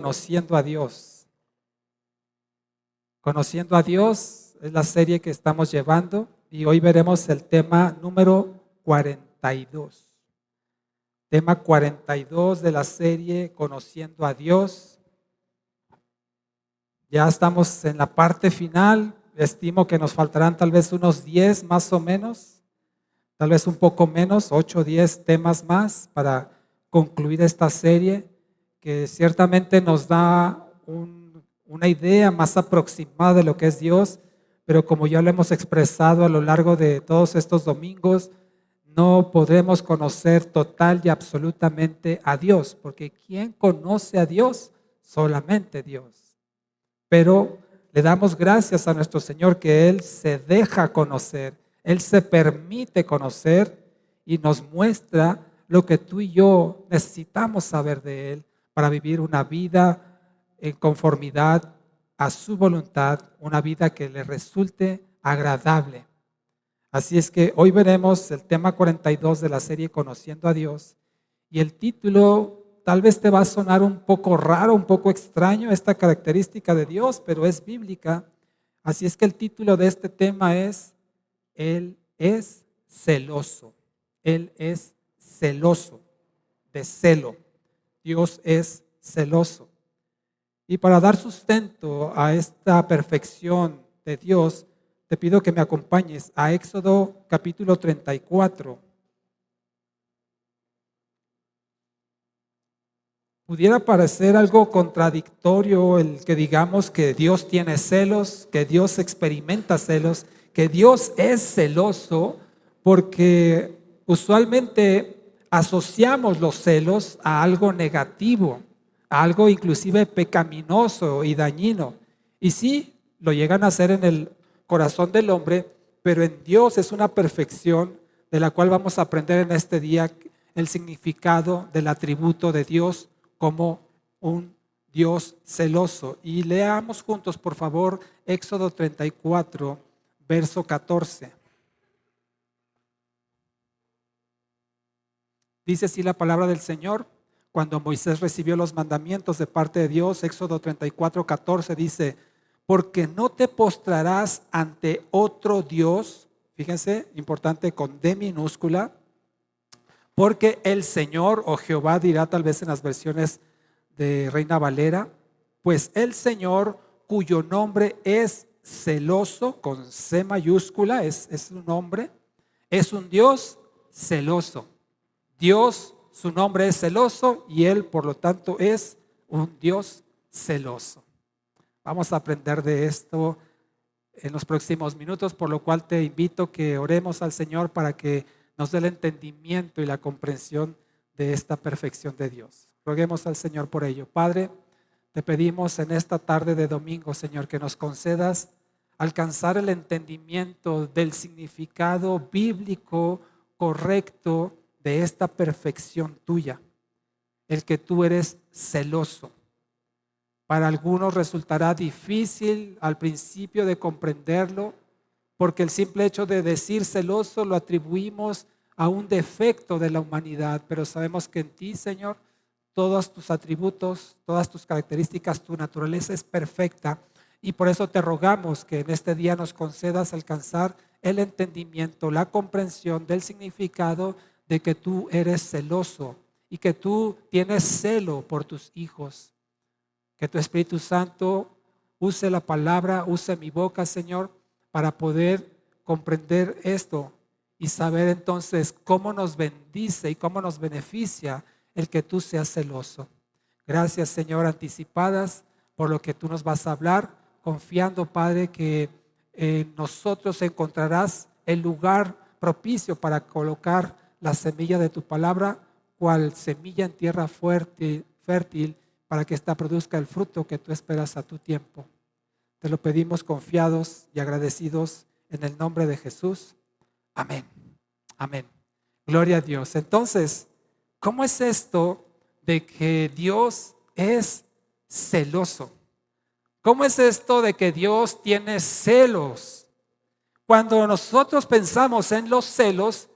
Conociendo a Dios. Conociendo a Dios es la serie que estamos llevando y hoy veremos el tema número 42. Tema 42 de la serie Conociendo a Dios. Ya estamos en la parte final. Estimo que nos faltarán tal vez unos 10 más o menos, tal vez un poco menos, 8 o 10 temas más para concluir esta serie que ciertamente nos da una idea más aproximada de lo que es Dios, pero como ya lo hemos expresado a lo largo de todos estos domingos, no podremos conocer total y absolutamente a Dios, porque ¿quién conoce a Dios? Solamente Dios. Pero le damos gracias a nuestro Señor que Él se deja conocer, Él se permite conocer y nos muestra lo que tú y yo necesitamos saber de Él para vivir una vida en conformidad a su voluntad, una vida que le resulte agradable. Así es que hoy veremos el tema 42 de la serie Conociendo a Dios y el título tal vez te va a sonar un poco raro, un poco extraño esta característica de Dios, pero es bíblica. Así es que el título de este tema es Él es celoso. Él es celoso, de celo. Dios es celoso. Y para dar sustento a esta perfección de Dios, te pido que me acompañes a Éxodo capítulo 34. Pudiera parecer algo contradictorio el que digamos que Dios tiene celos, que Dios experimenta celos, que Dios es celoso, porque usualmente asociamos los celos a algo negativo, a algo inclusive pecaminoso y dañino. Y sí, lo llegan a hacer en el corazón del hombre, pero en Dios es una perfección de la cual vamos a aprender en este día el significado del atributo de Dios como un Dios celoso. Y leamos juntos, por favor, Éxodo 34, verso 14. Dice así la palabra del Señor. Cuando Moisés recibió los mandamientos de parte de Dios, Éxodo 34, 14 dice: porque no te postrarás ante otro Dios, fíjense, importante, con D minúscula, porque el Señor o Jehová dirá tal vez en las versiones de Reina Valera, pues el Señor cuyo nombre es celoso, con C mayúscula, es un nombre, es un Dios celoso. Dios, su nombre es celoso y Él por lo tanto es un Dios celoso. Vamos a aprender de esto en los próximos minutos, por lo cual te invito que oremos al Señor para que nos dé el entendimiento y la comprensión de esta perfección de Dios. Roguemos al Señor por ello. Padre, te pedimos en esta tarde de domingo, Señor, que nos concedas alcanzar el entendimiento del significado bíblico correcto de esta perfección tuya, el que tú eres celoso. Para algunos resultará difícil al principio de comprenderlo, porque el simple hecho de decir celoso lo atribuimos a un defecto de la humanidad, pero sabemos que en ti, Señor, todos tus atributos, todas tus características, tu naturaleza es perfecta, y por eso te rogamos que en este día nos concedas alcanzar el entendimiento, la comprensión del significado de que tú eres celoso y que tú tienes celo por tus hijos. Que tu Espíritu Santo use la palabra, use mi boca, Señor, para poder comprender esto y saber entonces cómo nos bendice y cómo nos beneficia el que tú seas celoso. Gracias, Señor, anticipadas por lo que tú nos vas a hablar, confiando, Padre, que en nosotros encontrarás el lugar propicio para colocar la semilla de tu palabra, cual semilla en tierra fuerte, fértil, para que ésta produzca el fruto que tú esperas a tu tiempo. Te lo pedimos confiados y agradecidos en el nombre de Jesús. Amén. Amén. Gloria a Dios. Entonces, ¿cómo es esto de que Dios es celoso? ¿Cómo es esto de que Dios tiene celos? Cuando nosotros pensamos en los celos,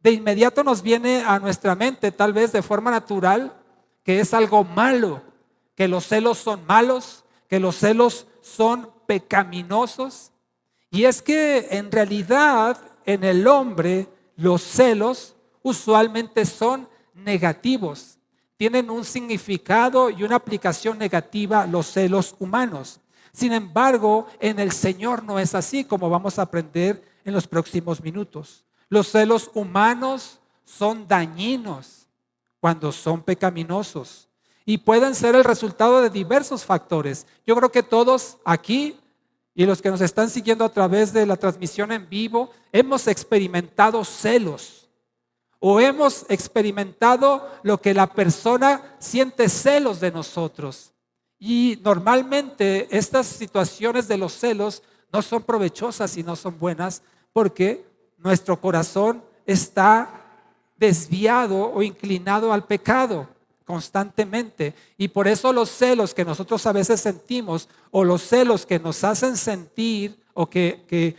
de inmediato nos viene a nuestra mente, tal vez de forma natural, que es algo malo, que los celos son malos, que los celos son pecaminosos. Y es que en realidad en el hombre los celos usualmente son negativos. Tienen un significado y una aplicación negativa los celos humanos. Sin embargo, en el Señor no es así, como vamos a aprender en los próximos minutos. Los celos humanos son dañinos cuando son pecaminosos y pueden ser el resultado de diversos factores. Yo creo que todos aquí y los que nos están siguiendo a través de la transmisión en vivo hemos experimentado celos o hemos experimentado lo que la persona siente celos de nosotros. Y normalmente estas situaciones de los celos no son provechosas y no son buenas porque nuestro corazón está desviado o inclinado al pecado constantemente. Y por eso los celos que nosotros a veces sentimos o los celos que nos hacen sentir o que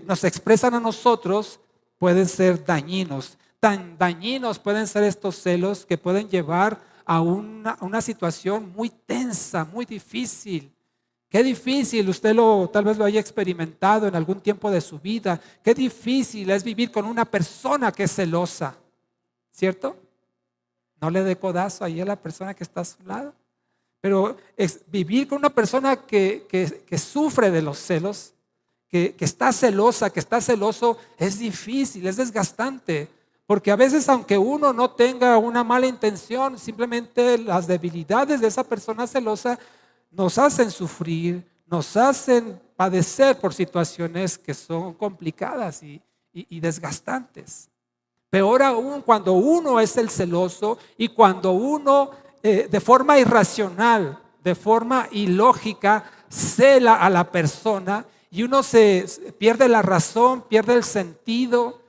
nos expresan a nosotros pueden ser dañinos. Tan dañinos pueden ser estos celos que pueden llevar a una situación muy tensa, muy difícil. Qué difícil, usted tal vez lo haya experimentado en algún tiempo de su vida. Qué difícil es vivir con una persona que es celosa, ¿cierto? No le dé codazo ahí a la persona que está a su lado. Pero vivir con una persona que sufre de los celos, que está celosa, que está celoso, es difícil, es desgastante. Porque a veces, aunque uno no tenga una mala intención, simplemente las debilidades de esa persona celosa nos hacen sufrir, nos hacen padecer por situaciones que son complicadas y desgastantes. Peor aún cuando uno es el celoso y cuando uno de forma irracional, de forma ilógica, cela a la persona y uno se pierde la razón, pierde el sentido,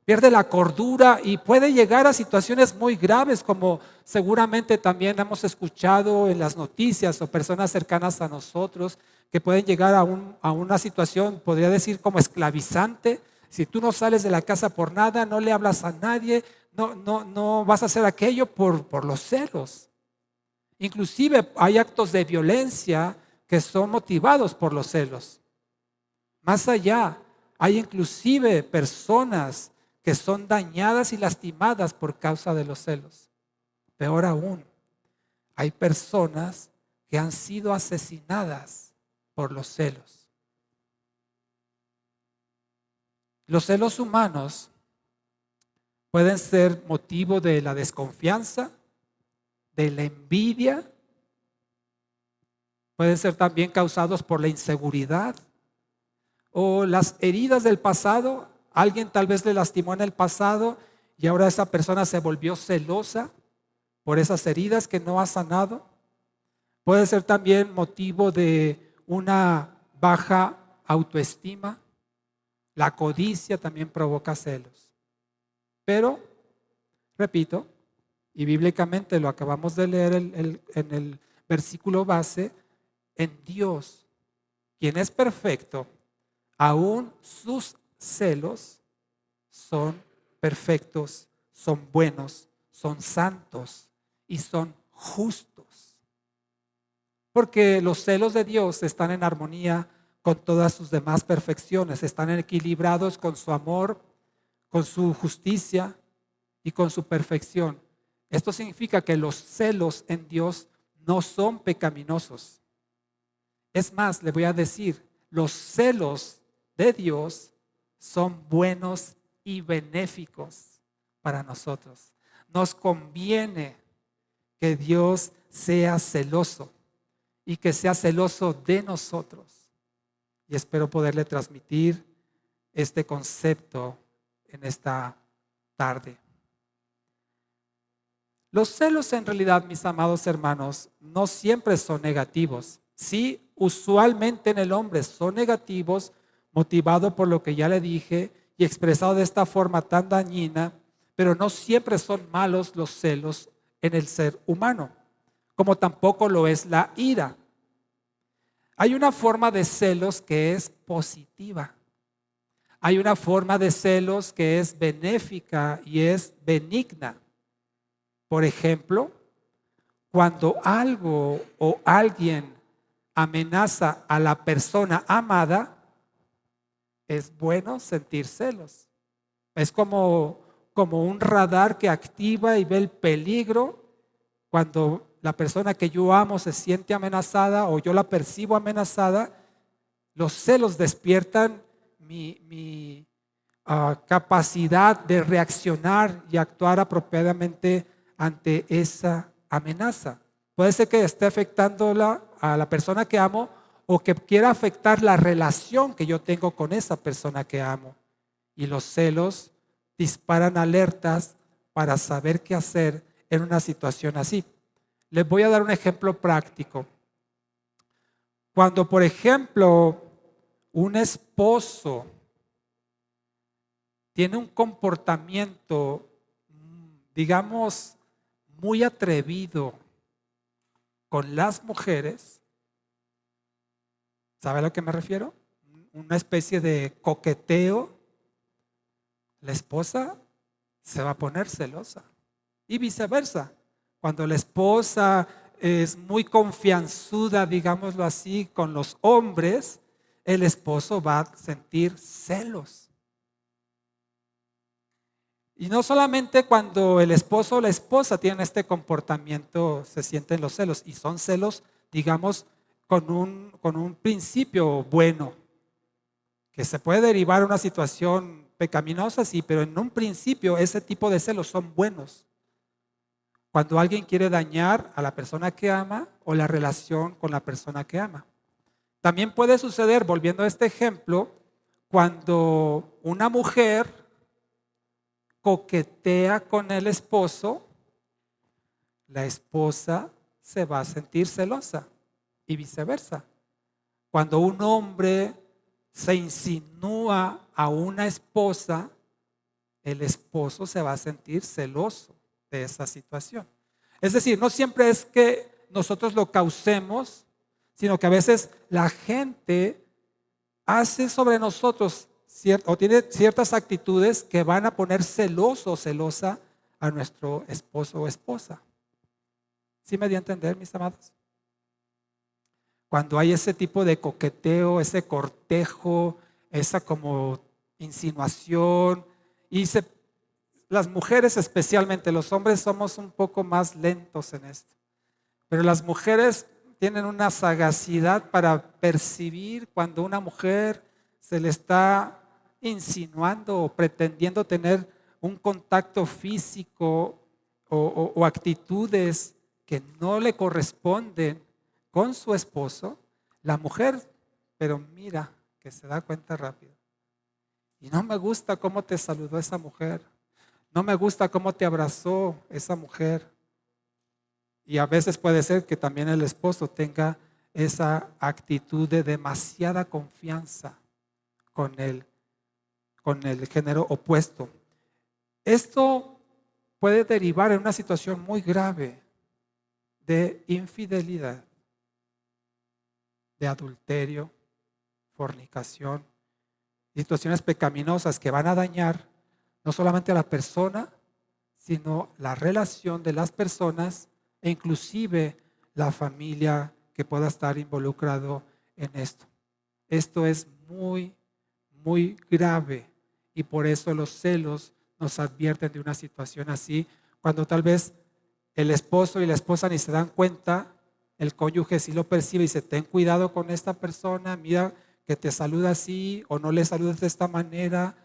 pierde la cordura y puede llegar a situaciones muy graves, como seguramente también hemos escuchado en las noticias o personas cercanas a nosotros que pueden llegar a una situación, podría decir, como esclavizante. Si tú no sales de la casa por nada, no le hablas a nadie, no vas a hacer aquello por los celos. Inclusive hay actos de violencia que son motivados por los celos. Más allá, hay inclusive personas que son dañadas y lastimadas por causa de los celos. Peor aún, hay personas que han sido asesinadas por los celos. Los celos humanos pueden ser motivo de la desconfianza, de la envidia, pueden ser también causados por la inseguridad o las heridas del pasado. Alguien tal vez le lastimó en el pasado y ahora esa persona se volvió celosa por esas heridas que no ha sanado. Puede ser también motivo de una baja autoestima. La codicia también provoca celos. Pero, repito, y bíblicamente lo acabamos de leer en el versículo base, en Dios, quien es perfecto, aún sus celos son perfectos, son buenos, son santos y son justos. Porque los celos de Dios están en armonía con todas sus demás perfecciones, están equilibrados con su amor, con su justicia y con su perfección. Esto significa que los celos en Dios no son pecaminosos. Es más, le voy a decir, los celos de Dios son buenos y benéficos para nosotros. Nos conviene que Dios sea celoso y que sea celoso de nosotros. Y espero poderle transmitir este concepto en esta tarde. Los celos en realidad, mis amados hermanos, no siempre son negativos. Sí, usualmente en el hombre son negativos, motivado por lo que ya le dije y expresado de esta forma tan dañina, pero no siempre son malos los celos en el ser humano, como tampoco lo es la ira. Hay una forma de celos que es positiva. Hay una forma de celos que es benéfica y es benigna. Por ejemplo, cuando algo o alguien amenaza a la persona amada, es bueno sentir celos. Es como un radar que activa y ve el peligro cuando la persona que yo amo se siente amenazada o yo la percibo amenazada. Los celos despiertan mi capacidad de reaccionar y actuar apropiadamente ante esa amenaza. Puede ser que esté afectando a la persona que amo o que quiera afectar la relación que yo tengo con esa persona que amo. Y los celos disparan alertas para saber qué hacer en una situación así. Les voy a dar un ejemplo práctico. Cuando, por ejemplo, un esposo tiene un comportamiento, digamos, muy atrevido con las mujeres, ¿sabe a lo que me refiero? Una especie de coqueteo, la esposa se va a poner celosa y viceversa. Cuando la esposa es muy confianzuda, digámoslo así, con los hombres, el esposo va a sentir celos. Y no solamente cuando el esposo o la esposa tienen este comportamiento se sienten los celos, y son celos, digamos, con un principio bueno, que se puede derivar a una situación pecaminosa, sí, pero en un principio ese tipo de celos son buenos. Cuando alguien quiere dañar a la persona que ama o la relación con la persona que ama. También puede suceder, volviendo a este ejemplo, cuando una mujer coquetea con el esposo, la esposa se va a sentir celosa y viceversa. Cuando un hombre se insinúa a una esposa, el esposo se va a sentir celoso de esa situación. Es decir, no siempre es que nosotros lo causemos, sino que a veces la gente hace sobre nosotros o tiene ciertas actitudes que van a poner celoso o celosa a nuestro esposo o esposa. ¿Sí me di a entender, mis amados? Cuando hay ese tipo de coqueteo, ese cortejo, esa como insinuación, y las mujeres especialmente, los hombres somos un poco más lentos en esto, pero las mujeres tienen una sagacidad para percibir cuando una mujer se le está insinuando o pretendiendo tener un contacto físico o actitudes que no le corresponden con su esposo. La mujer, pero mira, que se da cuenta rápido. Y no me gusta cómo te saludó esa mujer. No me gusta cómo te abrazó esa mujer. Y a veces puede ser que también el esposo tenga esa actitud de demasiada confianza con el género opuesto. Esto puede derivar en una situación muy grave de infidelidad, de adulterio, fornicación, situaciones pecaminosas que van a dañar no solamente a la persona, sino la relación de las personas e inclusive la familia que pueda estar involucrado en esto. Esto es muy, muy grave y por eso los celos nos advierten de una situación así, cuando tal vez el esposo y la esposa ni se dan cuenta, el cónyuge sí lo percibe y dice, ten cuidado con esta persona, mira que te saluda así o no le saludes de esta manera,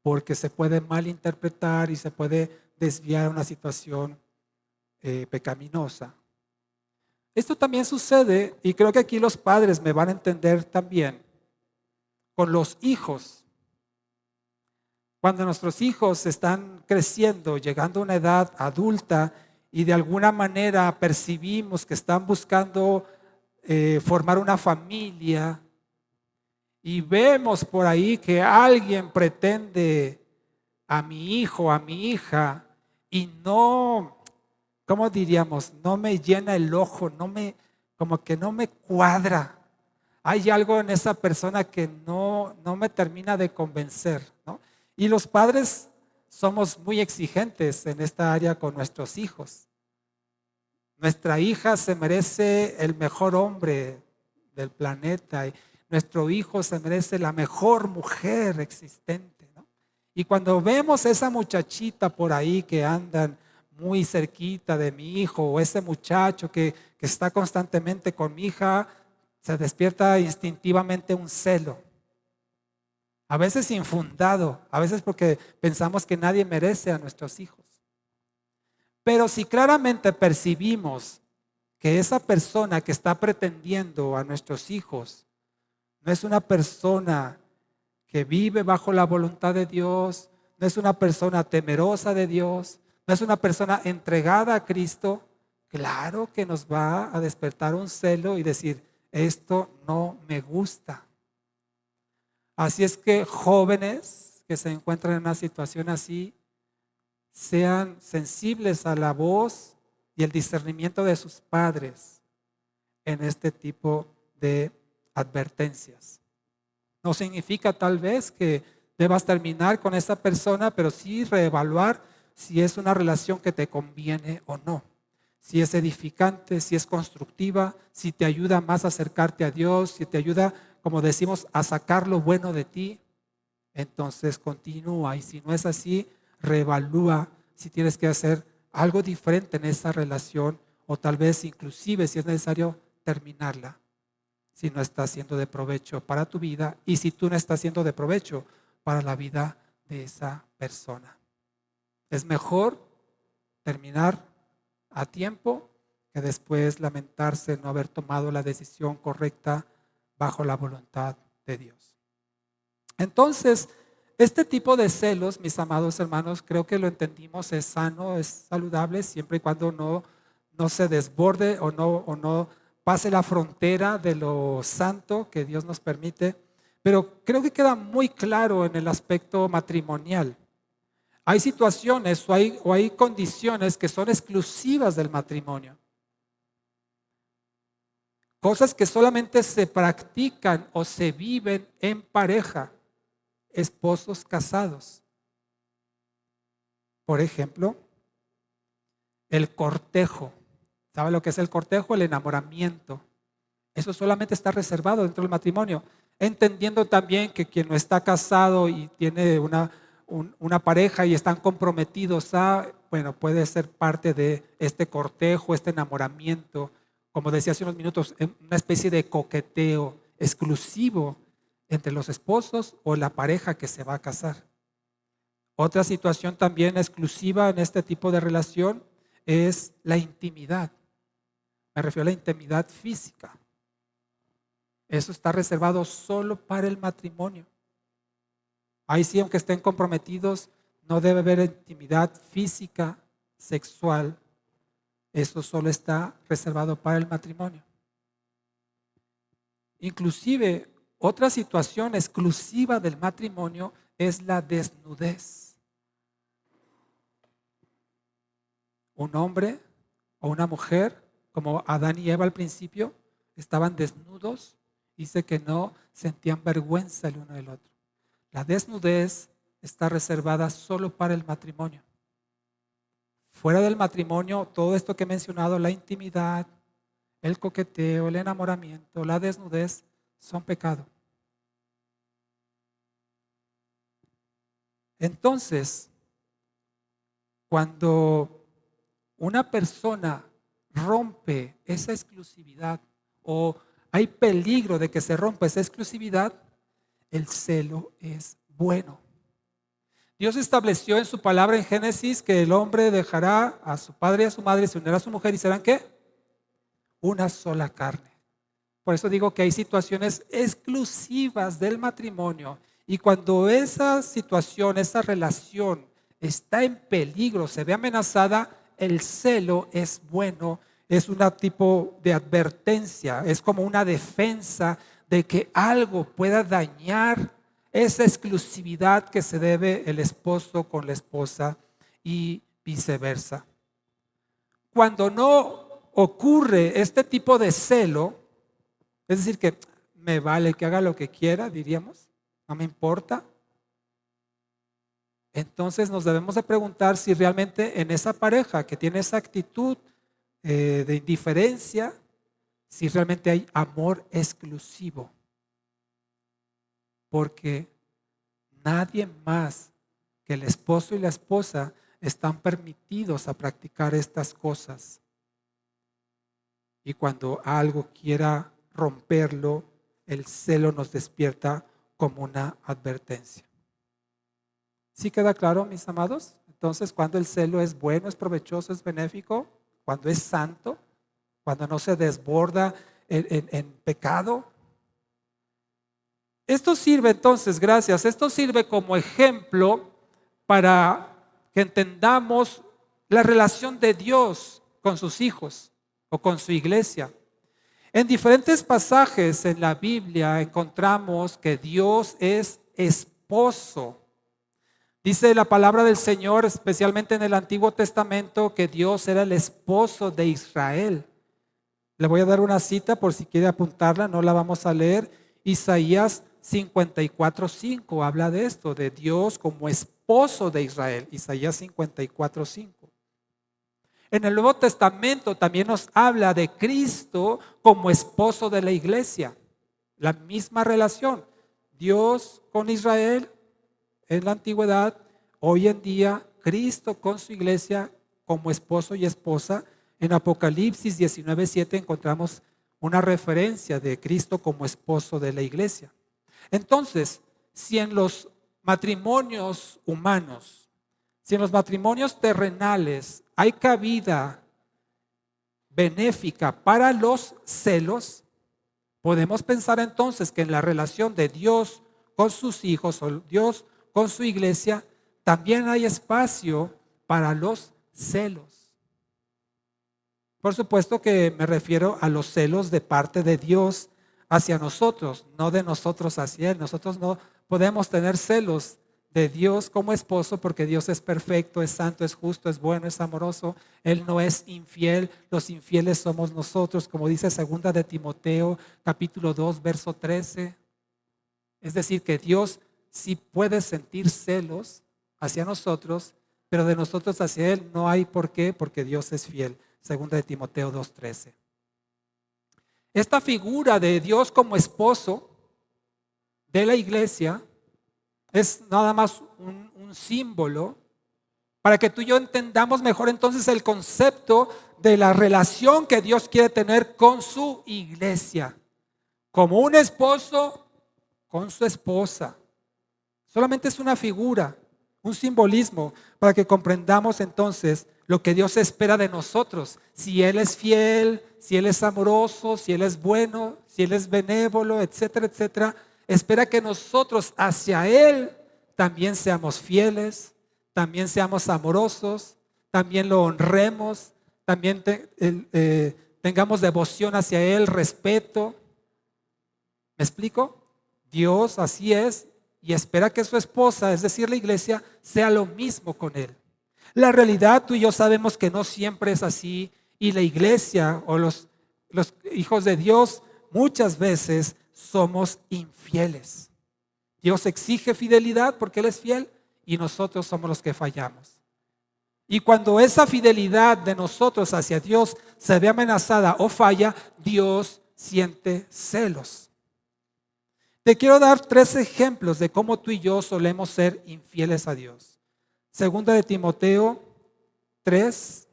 porque se puede malinterpretar y se puede desviar una situación pecaminosa. Esto también sucede, y creo que aquí los padres me van a entender también, con los hijos. Cuando nuestros hijos están creciendo, llegando a una edad adulta y de alguna manera percibimos que están buscando formar una familia y vemos por ahí que alguien pretende a mi hijo, a mi hija y no, ¿cómo diríamos? No me llena el ojo, como que no me cuadra. Hay algo en esa persona que no me termina de convencer, ¿no? Y los padres somos muy exigentes en esta área con nuestros hijos. Nuestra hija se merece el mejor hombre del planeta y nuestro hijo se merece la mejor mujer existente, ¿no? Y cuando vemos esa muchachita por ahí que andan muy cerquita de mi hijo o ese muchacho que está constantemente con mi hija, se despierta instintivamente un celo. A veces infundado, a veces porque pensamos que nadie merece a nuestros hijos. Pero si claramente percibimos que esa persona que está pretendiendo a nuestros hijos no es una persona que vive bajo la voluntad de Dios, no es una persona temerosa de Dios, no es una persona entregada a Cristo, claro que nos va a despertar un celo y decir, esto no me gusta. Así es que jóvenes que se encuentran en una situación así, sean sensibles a la voz y el discernimiento de sus padres en este tipo de advertencias. No significa tal vez que debas terminar con esa persona, pero sí reevaluar si es una relación que te conviene o no. Si es edificante, si es constructiva, si te ayuda más a acercarte a Dios, si te ayuda, como decimos, a sacar lo bueno de ti, entonces continúa. Y si no es así, reevalúa si tienes que hacer algo diferente en esa relación o tal vez inclusive si es necesario terminarla, si no está siendo de provecho para tu vida y si tú no estás siendo de provecho para la vida de esa persona. Es mejor terminar a tiempo que después lamentarse no haber tomado la decisión correcta bajo la voluntad de Dios. Entonces, este tipo de celos, mis amados hermanos, creo que lo entendimos, es sano, es saludable, siempre y cuando no se desborde o no pase la frontera de lo santo que Dios nos permite. Pero creo que queda muy claro en el aspecto matrimonial. Hay situaciones o hay condiciones que son exclusivas del matrimonio. Cosas que solamente se practican o se viven en pareja, esposos casados. Por ejemplo, el cortejo. ¿Sabe lo que es el cortejo? El enamoramiento. Eso solamente está reservado dentro del matrimonio. Entendiendo también que quien no está casado y tiene una pareja y están comprometidos bueno, puede ser parte de este cortejo, este enamoramiento, como decía hace unos minutos, una especie de coqueteo exclusivo entre los esposos o la pareja que se va a casar. Otra situación también exclusiva en este tipo de relación es la intimidad. Me refiero a la intimidad física. Eso está reservado solo para el matrimonio. Ahí sí, aunque estén comprometidos, no debe haber intimidad física, sexual. Eso solo está reservado para el matrimonio. Inclusive, otra situación exclusiva del matrimonio es la desnudez. Un hombre o una mujer, como Adán y Eva al principio, estaban desnudos. Dice que no sentían vergüenza el uno del otro. La desnudez está reservada solo para el matrimonio. Fuera del matrimonio, todo esto que he mencionado, la intimidad, el coqueteo, el enamoramiento, la desnudez, son pecado. Entonces, cuando una persona rompe esa exclusividad o hay peligro de que se rompa esa exclusividad, el celo es bueno. Dios estableció en su palabra en Génesis que el hombre dejará a su padre y a su madre, se unirá a su mujer y serán ¿qué? Una sola carne. Por eso digo que hay situaciones exclusivas del matrimonio y cuando esa situación, esa relación está en peligro, se ve amenazada, el celo es bueno, es un tipo de advertencia, es como una defensa de que algo pueda dañar esa exclusividad que se debe el esposo con la esposa y viceversa. Cuando no ocurre este tipo de celo, es decir, que me vale que haga lo que quiera, diríamos, no me importa. Entonces nos debemos de preguntar si realmente en esa pareja que tiene esa actitud de indiferencia si realmente hay amor exclusivo. Porque nadie más que el esposo y la esposa están permitidos a practicar estas cosas. Y cuando algo quiera romperlo, el celo nos despierta como una advertencia. ¿Sí queda claro, mis amados? Entonces, cuando el celo es bueno, es provechoso, es benéfico, cuando es santo, cuando no se desborda en pecado. Esto sirve entonces, gracias, esto sirve como ejemplo para que entendamos la relación de Dios con sus hijos o con su iglesia. En diferentes pasajes en la Biblia encontramos que Dios es esposo. Dice la palabra del Señor, especialmente en el Antiguo Testamento, que Dios era el esposo de Israel. Le voy a dar una cita por si quiere apuntarla, no la vamos a leer. Isaías 54:5 habla de esto, de Dios como esposo de Israel. Isaías 54:5. En el Nuevo Testamento también nos habla de Cristo como esposo de la iglesia. La misma relación. Dios con Israel en la antigüedad, hoy en día Cristo con su iglesia como esposo y esposa. En Apocalipsis 19:7 encontramos una referencia de Cristo como esposo de la iglesia. Entonces, si en los matrimonios humanos, si en los matrimonios terrenales hay cabida benéfica para los celos, podemos pensar entonces que en la relación de Dios con sus hijos o Dios con su iglesia, también hay espacio para los celos. Por supuesto que me refiero a los celos de parte de Dios hacia nosotros, no de nosotros hacia Él. Nosotros no podemos tener celos de Dios como esposo porque Dios es perfecto, es santo, es justo, es bueno, es amoroso. Él no es infiel, los infieles somos nosotros, como dice 2 de Timoteo, capítulo 2, verso 13. Es decir, que Dios sí puede sentir celos hacia nosotros, pero de nosotros hacia Él no hay por qué, porque Dios es fiel. 2 de Timoteo 2:13. Esta figura de Dios como esposo de la iglesia es nada más un símbolo para que tú y yo entendamos mejor entonces el concepto de la relación que Dios quiere tener con su iglesia, como un esposo con su esposa. Solamente es una figura, un simbolismo para que comprendamos entonces lo que Dios espera de nosotros. Si Él es fiel, si Él es amoroso, si Él es bueno, si Él es benévolo, etcétera, etcétera. Espera que nosotros hacia Él también seamos fieles, también seamos amorosos, también lo honremos, también tengamos devoción hacia Él, respeto. ¿Me explico? Dios así es y espera que su esposa, es decir, la iglesia, sea lo mismo con Él. La realidad, tú y yo sabemos que no siempre es así y la iglesia o los hijos de Dios muchas veces somos infieles. Dios exige fidelidad porque Él es fiel y nosotros somos los que fallamos. Y cuando esa fidelidad de nosotros hacia Dios se ve amenazada o falla, Dios siente celos. Te quiero dar 3 ejemplos de cómo tú y yo solemos ser infieles a Dios. 2 de Timoteo 3,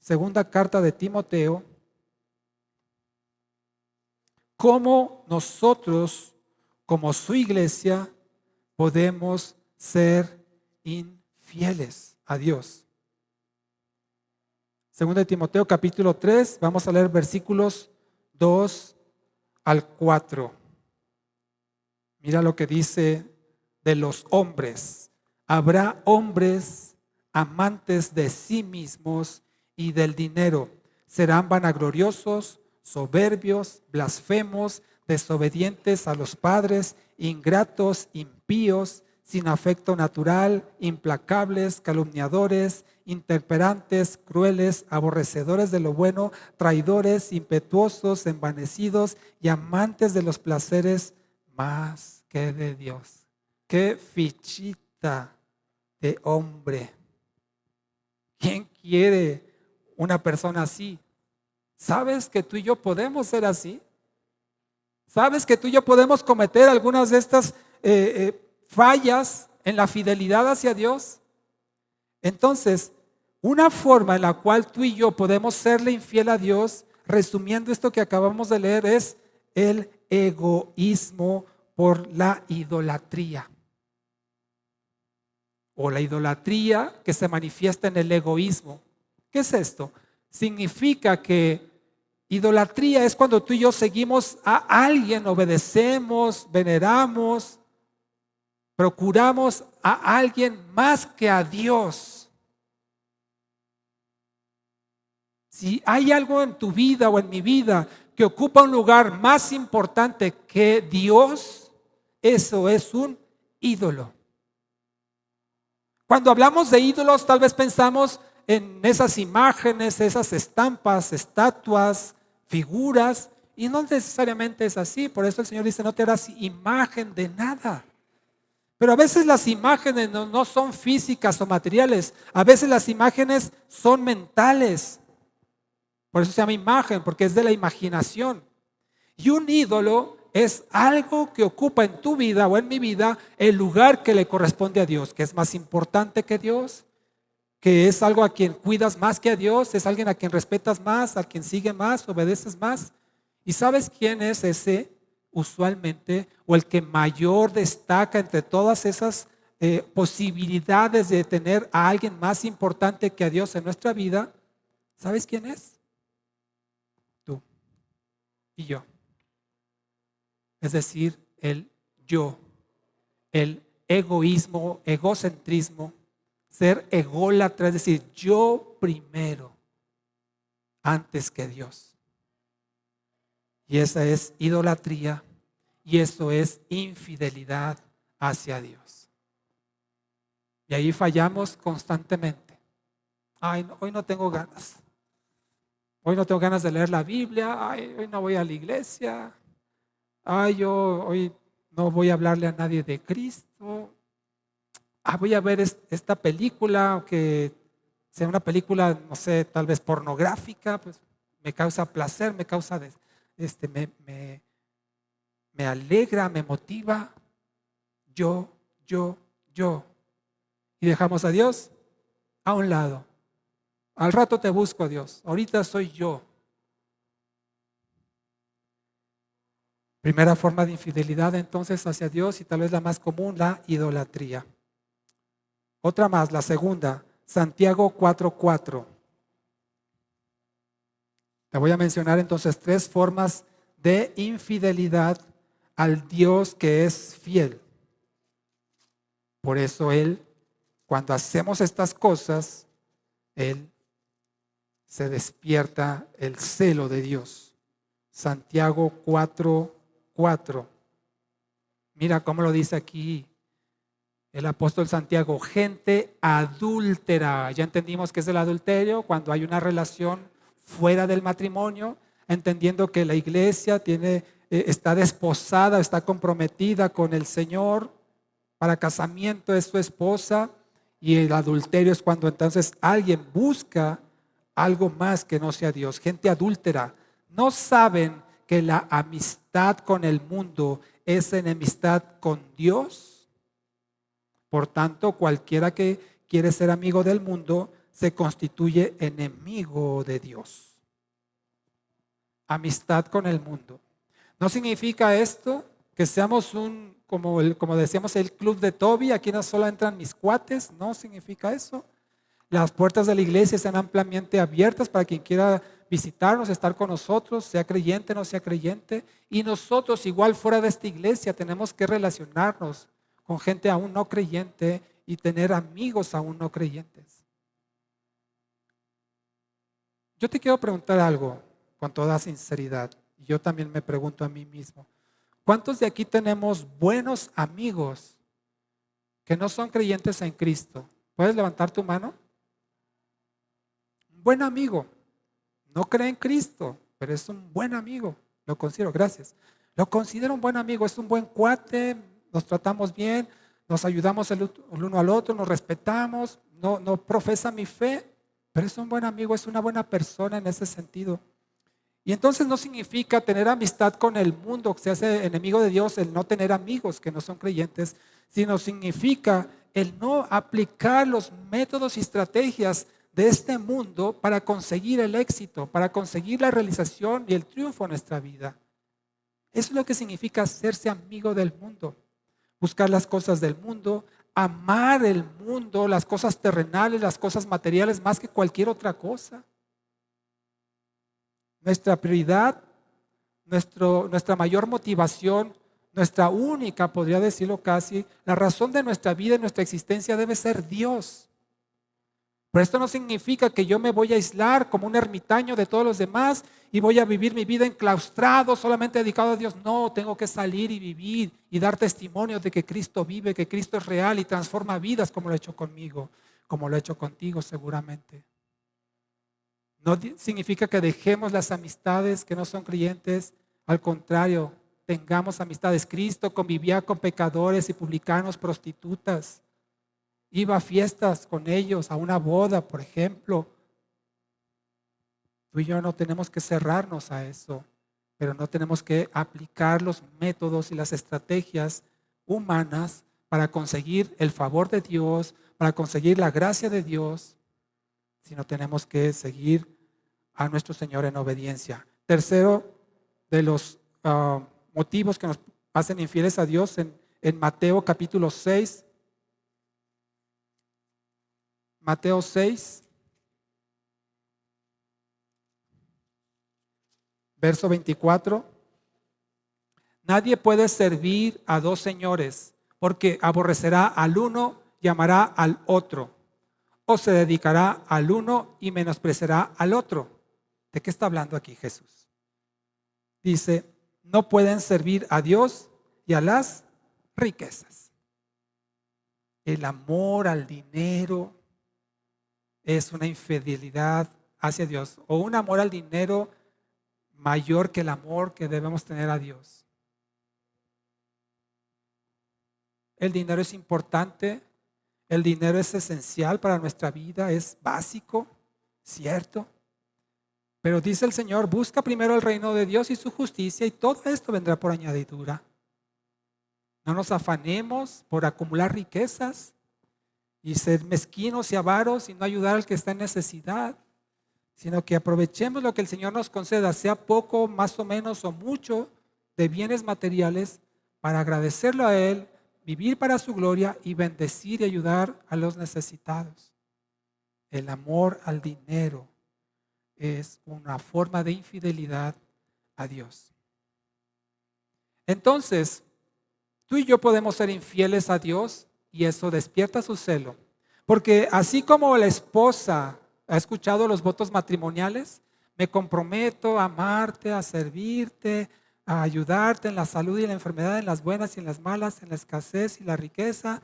segunda carta de Timoteo, cómo nosotros, como su iglesia, podemos ser infieles a Dios. 2 de Timoteo capítulo 3, vamos a leer versículos 2 al 4. Mira lo que dice de los hombres. Habrá hombres amantes de sí mismos y del dinero. Serán vanagloriosos, soberbios, blasfemos, desobedientes a los padres, ingratos, impíos, sin afecto natural, implacables, calumniadores, intemperantes, crueles, aborrecedores de lo bueno, traidores, impetuosos, envanecidos y amantes de los placeres más que de Dios. Qué fichita de hombre. ¿Quién quiere una persona así? ¿Sabes que tú y yo podemos ser así? ¿Sabes que tú y yo podemos cometer algunas de estas fallas en la fidelidad hacia Dios? Entonces, una forma en la cual tú y yo podemos serle infiel a Dios, resumiendo esto que acabamos de leer, es el egoísmo por la idolatría. O la idolatría que se manifiesta en el egoísmo. ¿Qué es esto? Significa que idolatría es cuando tú y yo seguimos a alguien, obedecemos, veneramos, procuramos a alguien más que a Dios. Si hay algo en tu vida o en mi vida que ocupa un lugar más importante que Dios, eso es un ídolo. Cuando hablamos de ídolos, tal vez pensamos en esas imágenes, esas estampas, estatuas, figuras, y no necesariamente es así. Por eso el Señor dice, no te harás imagen de nada. Pero a veces las imágenes no son físicas o materiales, a veces las imágenes son mentales. Por eso se llama imagen, porque es de la imaginación. Y un ídolo es algo que ocupa en tu vida o en mi vida el lugar que le corresponde a Dios, que es más importante que Dios, que es algo a quien cuidas más que a Dios, es alguien a quien respetas más, a quien sigue más, obedeces más. ¿Y sabes quién es ese usualmente o el que mayor destaca entre todas esas posibilidades de tener a alguien más importante que a Dios en nuestra vida? ¿Sabes quién es? Tú y yo. Es decir, el yo, el egoísmo, egocentrismo, ser ególatra, es decir, yo primero, antes que Dios. Y esa es idolatría y eso es infidelidad hacia Dios. Y ahí fallamos constantemente. Ay, no, hoy no tengo ganas. Hoy no tengo ganas de leer la Biblia. Ay, hoy no voy a la iglesia. Ay, yo hoy no voy a hablarle a nadie de Cristo. Voy a ver esta película, aunque sea una película, no sé, tal vez pornográfica, pues me causa placer, me causa, me alegra, me motiva. Yo. Y dejamos a Dios a un lado. Al rato te busco, Dios. Ahorita soy yo. Primera forma de infidelidad entonces hacia Dios y tal vez la más común, la idolatría. Otra más, la segunda, Santiago 4:4. Te voy a mencionar entonces 3 formas de infidelidad al Dios que es fiel. Por eso Él, cuando hacemos estas cosas, Él se despierta el celo de Dios. Santiago 4:4. Mira cómo lo dice aquí el apóstol Santiago, gente adúltera. Ya entendimos que es el adulterio cuando hay una relación fuera del matrimonio, entendiendo que la iglesia está desposada, está comprometida con el Señor, para casamiento es su esposa, y el adulterio es cuando entonces alguien busca algo más que no sea Dios. Gente adúltera. No saben que la amistad con el mundo es enemistad con Dios. Por tanto, cualquiera que quiere ser amigo del mundo se constituye enemigo de Dios. Amistad con el mundo. No significa esto que seamos como decíamos, el club de Toby, aquí no solo entran mis cuates, no significa eso. Las puertas de la iglesia están ampliamente abiertas para quien quiera visitarnos, estar con nosotros, sea creyente, no sea creyente. Y nosotros, igual fuera de esta iglesia, tenemos que relacionarnos con gente aún no creyente y tener amigos aún no creyentes. Yo te quiero preguntar algo con toda sinceridad. Yo también me pregunto a mí mismo. ¿Cuántos de aquí tenemos buenos amigos que no son creyentes en Cristo? ¿Puedes levantar tu mano? Un buen amigo. No cree en Cristo, pero es un buen amigo. Lo considero, gracias. Lo considero un buen amigo, es un buen cuate, nos tratamos bien, nos ayudamos el uno al otro, nos respetamos, no profesa mi fe, pero es un buen amigo, es una buena persona en ese sentido. Y entonces no significa tener amistad con el mundo, que se hace enemigo de Dios, el no tener amigos que no son creyentes, sino significa el no aplicar los métodos y estrategias de este mundo para conseguir el éxito, para conseguir la realización y el triunfo en nuestra vida. Eso es lo que significa hacerse amigo del mundo, buscar las cosas del mundo, amar el mundo, las cosas terrenales, las cosas materiales más que cualquier otra cosa. Nuestra prioridad, nuestra mayor motivación, nuestra única, podría decirlo casi, la razón de nuestra vida y nuestra existencia debe ser Dios. Pero esto no significa que yo me voy a aislar como un ermitaño de todos los demás y voy a vivir mi vida enclaustrado, solamente dedicado a Dios. No, tengo que salir y vivir y dar testimonio de que Cristo vive, que Cristo es real y transforma vidas como lo ha hecho conmigo, como lo ha hecho contigo seguramente. No significa que dejemos las amistades que no son creyentes. Al contrario, tengamos amistades. Cristo convivía con pecadores y publicanos, prostitutas. Iba a fiestas con ellos, a una boda, por ejemplo. Tú y yo no tenemos que cerrarnos a eso, pero no tenemos que aplicar los métodos y las estrategias humanas para conseguir el favor de Dios, para conseguir la gracia de Dios, sino tenemos que seguir a nuestro Señor en obediencia. Tercero de los motivos que nos hacen infieles a Dios en Mateo capítulo 6. Mateo 6, verso 24. Nadie puede servir a dos señores, porque aborrecerá al uno y amará al otro, o se dedicará al uno y menospreciará al otro. ¿De qué está hablando aquí Jesús? Dice, no pueden servir a Dios y a las riquezas. El amor al dinero es una infidelidad hacia Dios, o un amor al dinero mayor que el amor que debemos tener a Dios. El dinero es importante, el dinero es esencial para nuestra vida, es básico, cierto. Pero dice el Señor, busca primero el reino de Dios y su justicia y todo esto vendrá por añadidura. No nos afanemos por acumular riquezas y ser mezquinos y avaros y no ayudar al que está en necesidad, sino que aprovechemos lo que el Señor nos conceda, sea poco, más o menos o mucho de bienes materiales, para agradecerlo a Él, vivir para su gloria y bendecir y ayudar a los necesitados. El amor al dinero es una forma de infidelidad a Dios. Entonces, tú y yo podemos ser infieles a Dios y eso despierta su celo. Porque así como la esposa ha escuchado los votos matrimoniales, me comprometo a amarte, a servirte, a ayudarte en la salud y en la enfermedad, en las buenas y en las malas, en la escasez y la riqueza.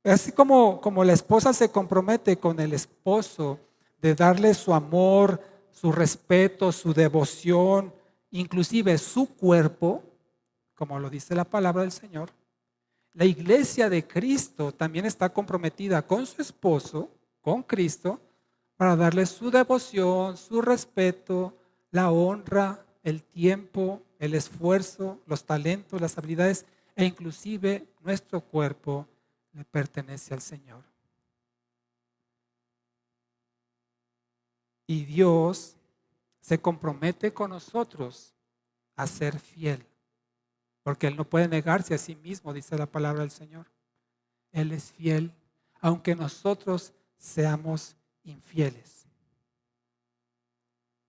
Así como la esposa se compromete con el esposo de darle su amor, su respeto, su devoción, inclusive su cuerpo, como lo dice la palabra del Señor, la iglesia de Cristo también está comprometida con su esposo, con Cristo, para darle su devoción, su respeto, la honra, el tiempo, el esfuerzo, los talentos, las habilidades e inclusive nuestro cuerpo le pertenece al Señor. Y Dios se compromete con nosotros a ser fiel, porque Él no puede negarse a sí mismo, dice la palabra del Señor. Él es fiel, aunque nosotros seamos infieles.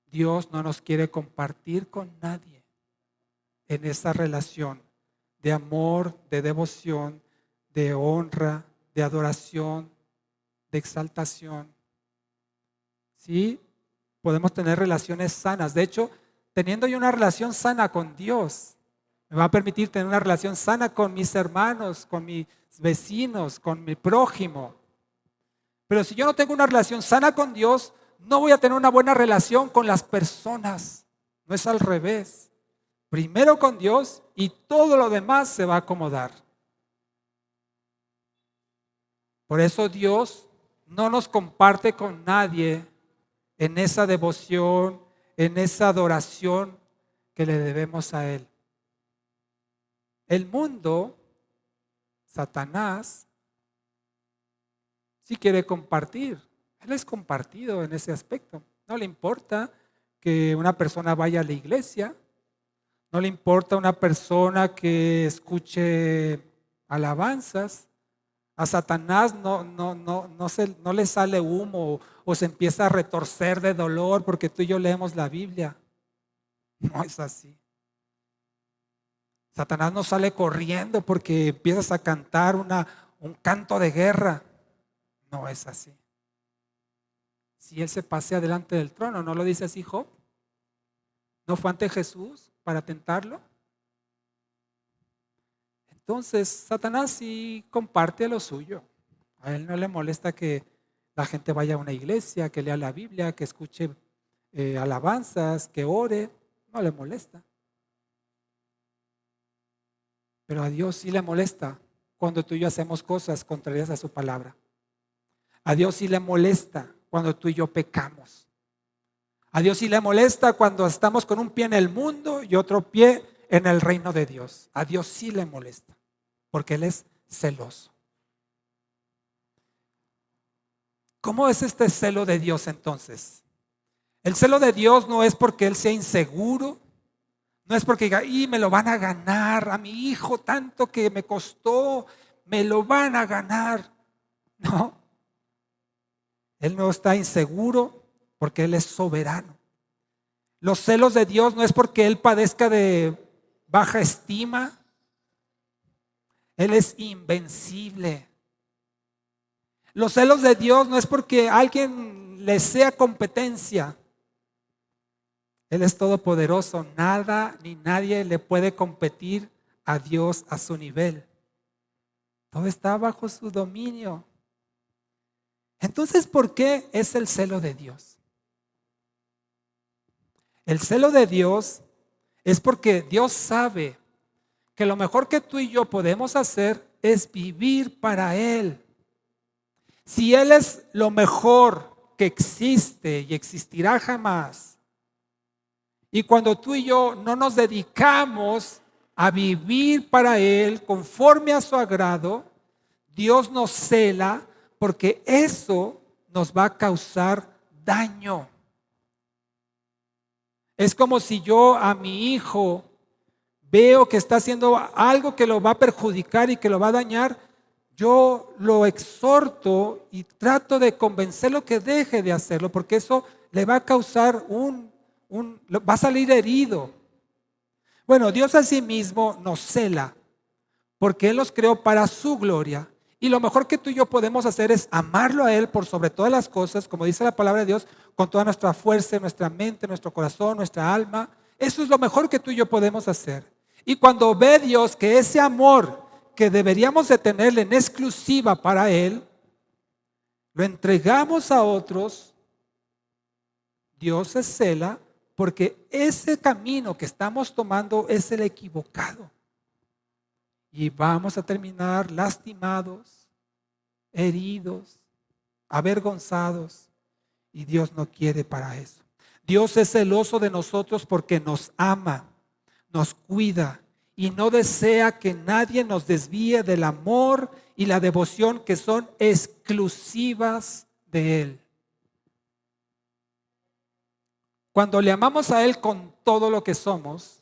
Dios no nos quiere compartir con nadie en esa relación de amor, de devoción, de honra, de adoración, de exaltación. Sí, podemos tener relaciones sanas. De hecho, teniendo yo una relación sana con Dios, me va a permitir tener una relación sana con mis hermanos, con mis vecinos, con mi prójimo. Pero si yo no tengo una relación sana con Dios, no voy a tener una buena relación con las personas. No es al revés. Primero con Dios y todo lo demás se va a acomodar. Por eso Dios no nos comparte con nadie en esa devoción, en esa adoración que le debemos a Él. El mundo, Satanás, sí quiere compartir. Él es compartido en ese aspecto. No le importa que una persona vaya a la iglesia, no le importa una persona que escuche alabanzas. A Satanás no le sale humo o se empieza a retorcer de dolor porque tú y yo leemos la Biblia. No es así. Satanás no sale corriendo porque empiezas a cantar un canto de guerra. No es así. Si él se pasea delante del trono, ¿no lo dice así Job? ¿No fue ante Jesús para tentarlo? Entonces, Satanás sí comparte lo suyo. A él no le molesta que la gente vaya a una iglesia, que lea la Biblia, que escuche alabanzas, que ore. No le molesta. Pero a Dios sí le molesta cuando tú y yo hacemos cosas contrarias a su palabra. A Dios sí le molesta cuando tú y yo pecamos. A Dios sí le molesta cuando estamos con un pie en el mundo y otro pie en el reino de Dios. A Dios sí le molesta, porque Él es celoso. ¿Cómo es este celo de Dios entonces? El celo de Dios no es porque Él sea inseguro, no es porque diga, y me lo van a ganar, a mi hijo tanto que me costó, me lo van a ganar. No, Él no está inseguro porque Él es soberano. Los celos de Dios no es porque Él padezca de baja estima. Él es invencible. Los celos de Dios no es porque alguien le sea competencia. Él es todopoderoso. Nada ni nadie le puede competir a Dios a su nivel. Todo está bajo su dominio. Entonces, ¿por qué es el celo de Dios? El celo de Dios es porque Dios sabe que lo mejor que tú y yo podemos hacer es vivir para Él. Si Él es lo mejor que existe y existirá jamás, y cuando tú y yo no nos dedicamos a vivir para Él conforme a su agrado, Dios nos cela porque eso nos va a causar daño. Es como si yo a mi hijo veo que está haciendo algo que lo va a perjudicar y que lo va a dañar, yo lo exhorto y trato de convencerlo que deje de hacerlo, porque eso le va a causar va a salir herido. Bueno, Dios a sí mismo nos cela, porque Él nos creó para su gloria. Y lo mejor que tú y yo podemos hacer es amarlo a Él por sobre todas las cosas, como dice la palabra de Dios, con toda nuestra fuerza, nuestra mente, nuestro corazón, nuestra alma. Eso es lo mejor que tú y yo podemos hacer. Y cuando ve Dios que ese amor que deberíamos de tenerle en exclusiva para Él, lo entregamos a otros, Dios se cela porque ese camino que estamos tomando es el equivocado. Y vamos a terminar lastimados, heridos, avergonzados. Y Dios no quiere para eso. Dios es celoso de nosotros porque nos ama, nos cuida y no desea que nadie nos desvíe del amor y la devoción que son exclusivas de Él. Cuando le amamos a Él con todo lo que somos,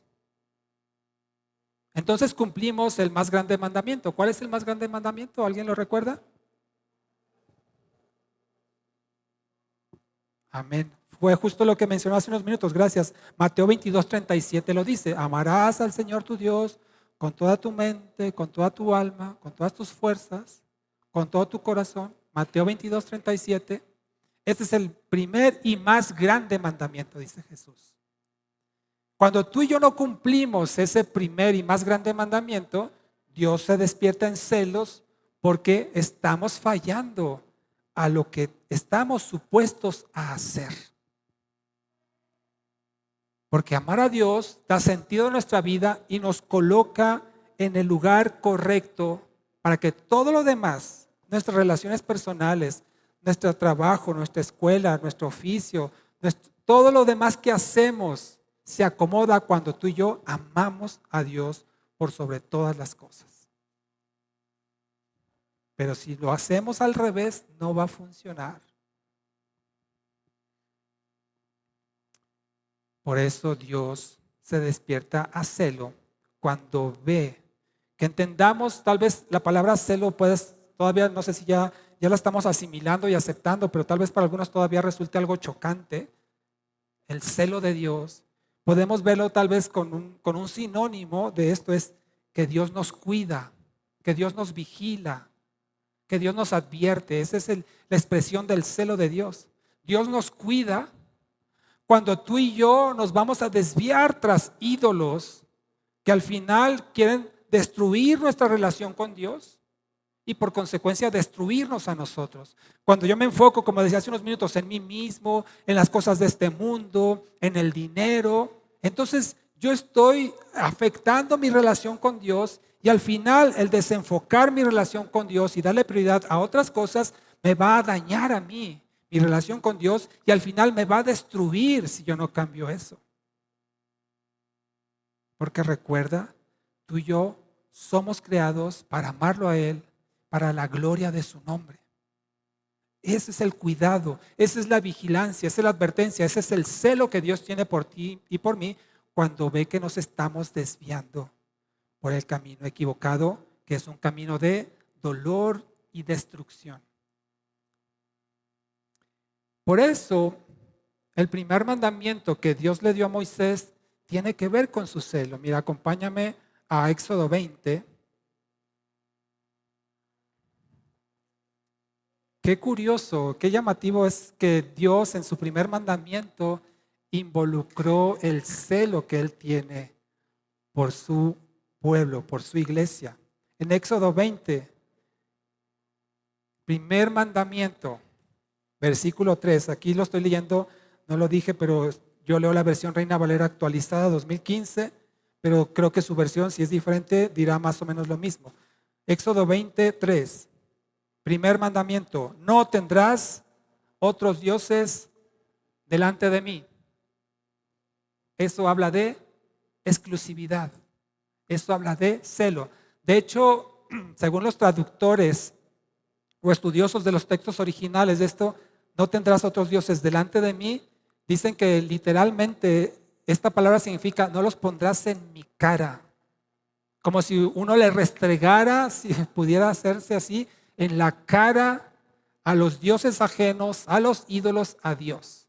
entonces cumplimos el más grande mandamiento. ¿Cuál es el más grande mandamiento? ¿Alguien lo recuerda? Amén. Fue justo lo que mencionó hace unos minutos, gracias. Mateo 22:37 lo dice: amarás al Señor tu Dios con toda tu mente, con toda tu alma, con todas tus fuerzas, con todo tu corazón. Mateo 22:37. Este es el primer y más grande mandamiento, dice Jesús. Cuando tú y yo no cumplimos ese primer y más grande mandamiento, Dios se despierta en celos porque estamos fallando a lo que estamos supuestos a hacer. Porque amar a Dios da sentido a nuestra vida y nos coloca en el lugar correcto para que todo lo demás, nuestras relaciones personales, nuestro trabajo, nuestra escuela, nuestro oficio, Todo lo demás que hacemos se acomoda cuando tú y yo amamos a Dios por sobre todas las cosas. Pero si lo hacemos al revés, no va a funcionar. Por eso Dios se despierta a celo cuando ve. Que entendamos, tal vez la palabra celo puedes, todavía no sé si ya la estamos asimilando y aceptando, pero tal vez para algunos todavía resulte algo chocante. El celo de Dios. Podemos verlo tal vez con un sinónimo de esto, es que Dios nos cuida, que Dios nos vigila, que Dios nos advierte. Esa es la expresión del celo de Dios. Dios nos cuida cuando tú y yo nos vamos a desviar tras ídolos que al final quieren destruir nuestra relación con Dios y por consecuencia destruirnos a nosotros. Cuando yo me enfoco, como decía hace unos minutos, en mí mismo, en las cosas de este mundo, en el dinero, entonces yo estoy afectando mi relación con Dios y al final el desenfocar mi relación con Dios y darle prioridad a otras cosas me va a dañar a mí, mi relación con Dios, y al final me va a destruir si yo no cambio eso. Porque recuerda, tú y yo somos creados para amarlo a Él, para la gloria de su nombre. Ese es el cuidado, esa es la vigilancia, esa es la advertencia, ese es el celo que Dios tiene por ti y por mí cuando ve que nos estamos desviando por el camino equivocado, que es un camino de dolor y destrucción. Por eso, el primer mandamiento que Dios le dio a Moisés tiene que ver con su celo. Mira, acompáñame a Éxodo 20. Qué curioso, qué llamativo es que Dios en su primer mandamiento involucró el celo que Él tiene por su pueblo, por su iglesia. En Éxodo 20, primer mandamiento, versículo 3, aquí lo estoy leyendo, no lo dije, pero yo leo la versión Reina Valera actualizada 2015, pero creo que su versión, si es diferente, dirá más o menos lo mismo. Éxodo 23. Primer mandamiento, no tendrás otros dioses delante de mí. Eso habla de exclusividad. Eso habla de celo. De hecho, según los traductores o estudiosos de los textos originales de esto, no tendrás otros dioses delante de mí, dicen que literalmente esta palabra significa no los pondrás en mi cara. Como si uno le restregara, si pudiera hacerse así, en la cara a los dioses ajenos, a los ídolos, a Dios.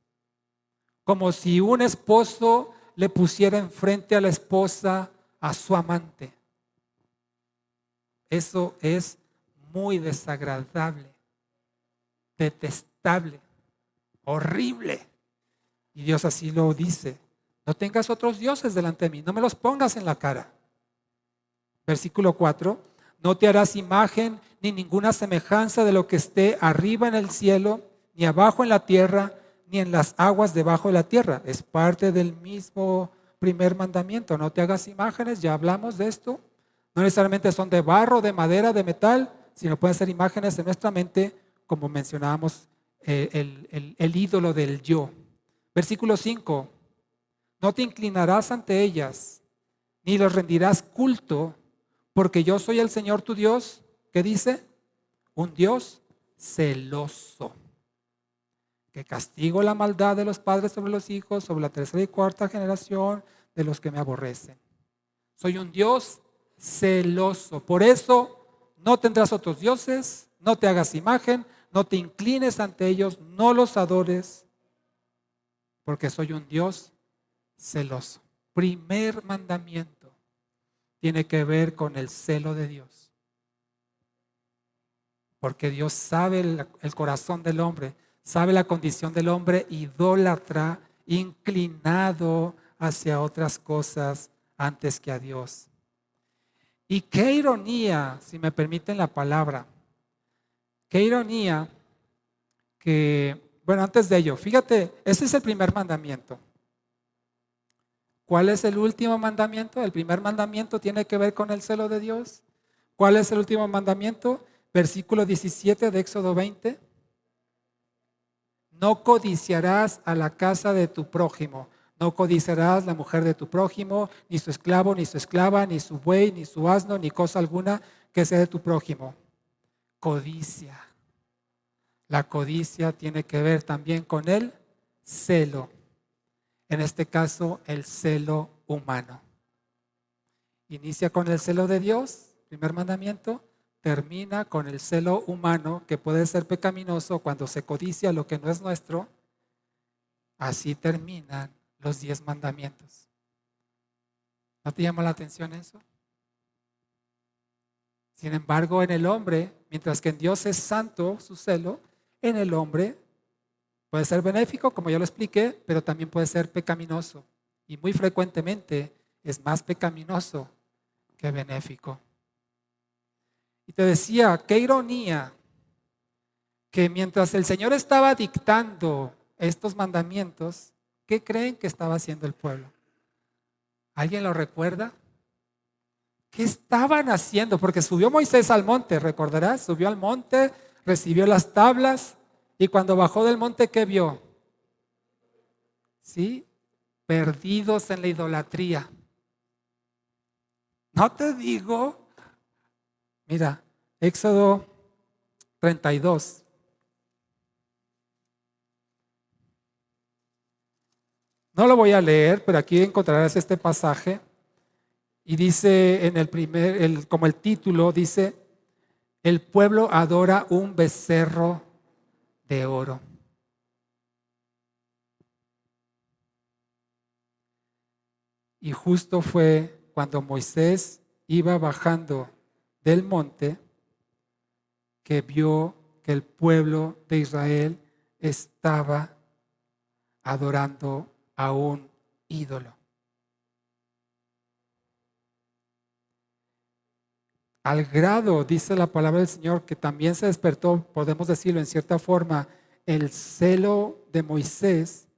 Como si un esposo le pusiera enfrente a la esposa, a su amante. Eso es muy desagradable, detestable, horrible. Y Dios así lo dice. No tengas otros dioses delante de mí, no me los pongas en la cara. Versículo 4. No te harás imagen ni ninguna semejanza de lo que esté arriba en el cielo, ni abajo en la tierra, ni en las aguas debajo de la tierra. Es parte del mismo primer mandamiento. No te hagas imágenes, ya hablamos de esto. No necesariamente son de barro, de madera, de metal, sino pueden ser imágenes en nuestra mente, como mencionábamos, el ídolo del yo. Versículo 5. No te inclinarás ante ellas, ni les rendirás culto, porque yo soy el Señor tu Dios, ¿qué dice? Un Dios celoso, que castigo la maldad de los padres sobre los hijos, sobre la tercera y cuarta generación de los que me aborrecen. Soy un Dios celoso. Por eso no tendrás otros dioses, no te hagas imagen, no te inclines ante ellos, no los adores, porque soy un Dios celoso. Primer mandamiento tiene que ver con el celo de Dios. Porque Dios sabe el corazón del hombre, sabe la condición del hombre idólatra, inclinado hacia otras cosas antes que a Dios. Y qué ironía, si me permiten la palabra, qué ironía que, bueno, antes de ello, fíjate, ese es el primer mandamiento. ¿Cuál es el último mandamiento? El primer mandamiento tiene que ver con el celo de Dios. ¿Cuál es el último mandamiento? Versículo 17 de Éxodo 20. no codiciarás a la casa de tu prójimo. No codiciarás la mujer de tu prójimo, ni su esclavo, ni su esclava, ni su buey, ni su asno, ni cosa alguna que sea de tu prójimo. Codicia. La codicia tiene que ver también con el celo. En este caso, el celo humano. Inicia con el celo de Dios, primer mandamiento, termina con el celo humano, que puede ser pecaminoso cuando se codicia lo que no es nuestro. Así terminan los 10 mandamientos. ¿No te llama la atención eso? Sin embargo, en el hombre, mientras que en Dios es santo su celo, en el hombre puede ser benéfico, como ya lo expliqué, pero también puede ser pecaminoso. Y muy frecuentemente es más pecaminoso que benéfico. Y te decía, qué ironía, que mientras el Señor estaba dictando estos mandamientos, ¿qué creen que estaba haciendo el pueblo? ¿Alguien lo recuerda? ¿Qué estaban haciendo? Porque subió Moisés al monte, recordarás, subió al monte, recibió las tablas y cuando bajó del monte, ¿qué vio? ¿Sí? Perdidos en la idolatría. No te digo, mira, Éxodo 32. No lo voy a leer, pero aquí encontrarás este pasaje y dice en el primer, como el título, dice, el pueblo adora un becerro de oro. Y justo fue cuando Moisés iba bajando del monte que vio que el pueblo de Israel estaba adorando a un ídolo. Al grado, dice la palabra del Señor, que también se despertó, podemos decirlo en cierta forma, el celo de Moisés,